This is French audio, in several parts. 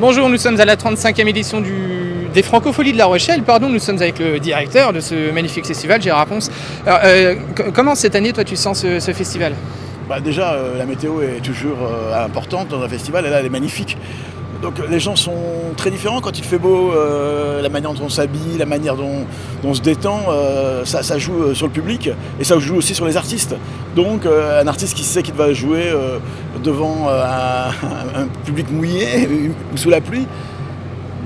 Bonjour, nous sommes à la 35e édition des Francopholies de La Rochelle. Pardon, nous sommes avec le directeur de ce magnifique festival, Gérard Ponce. Alors, comment cette année, toi, tu sens ce festival ? Déjà, la météo est toujours importante dans un festival, et là, elle est magnifique. Donc les gens sont très différents quand il fait beau, la manière dont on s'habille, la manière dont on se détend, ça joue sur le public et ça joue aussi sur les artistes. Donc un artiste qui sait qu'il va jouer devant un public mouillé ou sous la pluie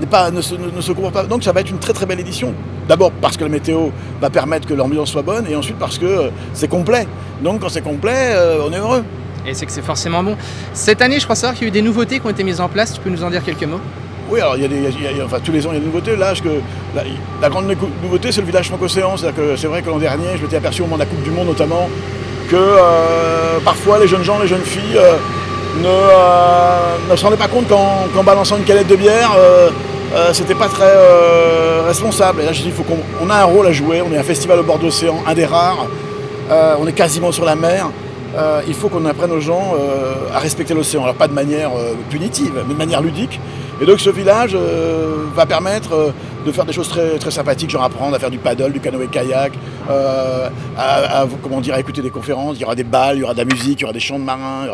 ne se comprend pas. Donc ça va être une très très belle édition. D'abord parce que la météo va permettre que l'ambiance soit bonne et ensuite parce que c'est complet. Donc quand c'est complet, on est heureux. Et c'est que c'est forcément bon. Cette année, je crois savoir qu'il y a eu des nouveautés qui ont été mises en place. Tu peux nous en dire quelques mots ? Oui, alors tous les ans il y a des nouveautés. Là, la grande nouveauté, c'est le village franco-océan. C'est-à-dire que c'est vrai que l'an dernier, je m'étais aperçu au moment de la Coupe du Monde notamment, que parfois les jeunes gens, les jeunes filles ne se rendaient pas compte qu'en balançant une canette de bière, c'était pas très responsable. Et là, je dis, on a un rôle à jouer. On est un festival au bord d'océan, un des rares. On est quasiment sur la mer. Il faut qu'on apprenne aux gens à respecter l'océan. Alors pas de manière punitive, mais de manière ludique. Et donc ce village va permettre de faire des choses très, très sympathiques, genre apprendre à faire du paddle, du canoë-kayak, à écouter des conférences. Il y aura des bals, il y aura de la musique, il y aura des chants de marins.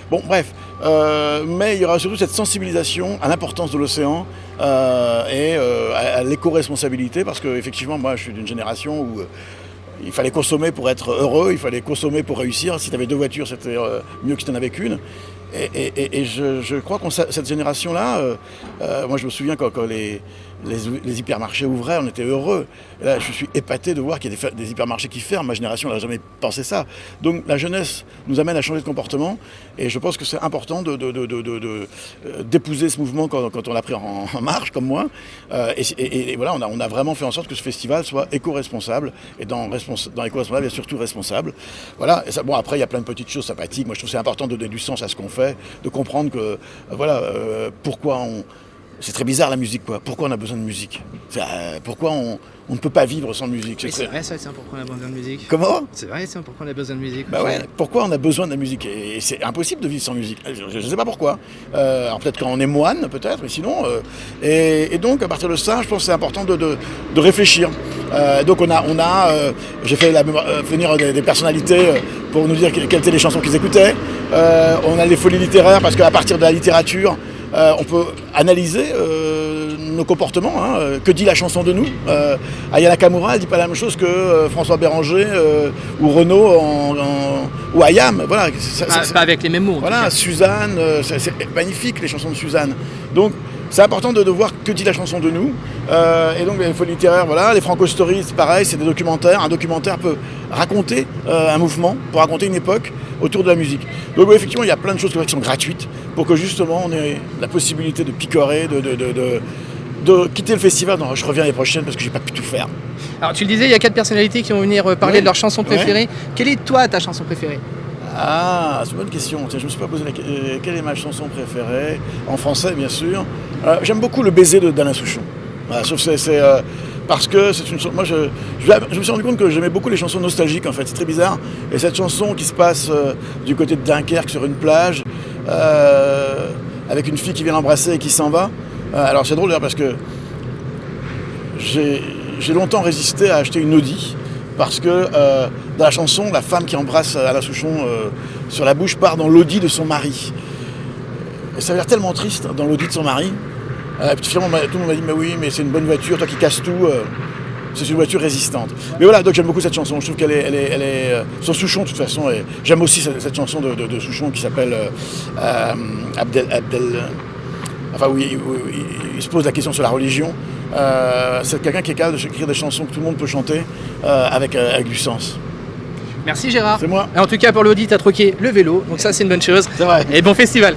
Bon, bref. Mais il y aura surtout cette sensibilisation à l'importance de l'océan et à l'éco-responsabilité, parce qu'effectivement, moi, je suis d'une génération où il fallait consommer pour être heureux, il fallait consommer pour réussir. Si tu avais 2 voitures, c'était mieux que si tu n'en avais qu'une. Et je crois que cette génération-là, moi je me souviens quand les hypermarchés ouvraient, on était heureux. Et là, je suis épaté de voir qu'il y a des hypermarchés qui ferment. Ma génération n'a jamais pensé ça. Donc la jeunesse nous amène à changer de comportement. Et je pense que c'est important d'épouser ce mouvement quand on l'a pris en marche, comme moi. Et voilà, on a vraiment fait en sorte que ce festival soit éco-responsable. Et dans éco-responsable, il y a surtout responsable. Voilà. Et ça, bon, après, il y a plein de petites choses sympathiques. Moi, je trouve que c'est important de donner du sens à ce qu'on fait, de comprendre que, pourquoi c'est très bizarre la musique, quoi. Pourquoi on a besoin de musique ? Pourquoi on ne peut pas vivre sans musique ? Oui, c'est vrai, ça, c'est pourquoi on a besoin de musique. Comment ? C'est vrai, c'est pourquoi on a besoin de musique. Pourquoi on a besoin de la musique ? Et c'est impossible de vivre sans musique. Je ne sais pas pourquoi. Alors peut-être quand on est moine, peut-être, mais sinon... Et donc, à partir de ça, je pense que c'est important de réfléchir. Donc j'ai fait venir des personnalités pour nous dire quelles étaient les chansons qu'ils écoutaient. On a les folies littéraires, parce qu'à partir de la littérature, on peut analyser nos comportements. Que dit la chanson de nous ? Aya Nakamura, elle ne dit pas la même chose que François Béranger ou Renaud ou Ayam. Voilà, pas avec les mêmes mots. Voilà, Suzanne, c'est magnifique les chansons de Suzanne. Donc c'est important de voir que dit la chanson de nous. Et donc les folies littéraires, voilà, les Franco-Stories, c'est pareil, c'est des documentaires. Un documentaire peut raconter un mouvement, peut raconter une époque autour de la musique. Donc oui, effectivement, il y a plein de choses qui sont gratuites pour que justement on ait la possibilité de picorer, de quitter le festival. Non, je reviens l'année prochaine parce que j'ai pas pu tout faire. Alors tu le disais, il y a 4 personnalités qui vont venir parler de leur chanson préférée. Quelle est toi ta chanson préférée ? Ah, c'est une bonne question. Tiens, je me suis pas posé quelle est ma chanson préférée ? En français, bien sûr. J'aime beaucoup Le baiser d'Alain Souchon. Voilà, sauf que c'est parce que c'est une chanson. Moi, je me suis rendu compte que j'aimais beaucoup les chansons nostalgiques. En fait, c'est très bizarre. Et cette chanson qui se passe du côté de Dunkerque sur une plage, avec une fille qui vient l'embrasser et qui s'en va. Alors c'est drôle d'ailleurs parce que j'ai longtemps résisté à acheter une Audi. Parce que dans la chanson, la femme qui embrasse Alain Souchon sur la bouche part dans l'Audi de son mari. Et ça a l'air tellement triste dans l'Audi de son mari. Et puis finalement, tout le monde m'a dit « Mais oui, mais c'est une bonne voiture, toi qui casses tout, c'est une voiture résistante. » Mais voilà, donc j'aime beaucoup cette chanson. Je trouve qu'elle est sur Souchon de toute façon. Et j'aime aussi cette chanson de Souchon qui s'appelle Abdel. Enfin, où il se pose la question sur la religion. C'est quelqu'un qui est capable d'écrire des chansons que tout le monde peut chanter avec du sens. Merci Gérard. C'est moi. Et en tout cas pour l'Audi, tu as troqué le vélo, donc ça c'est une bonne chose. C'est vrai. Et bon festival.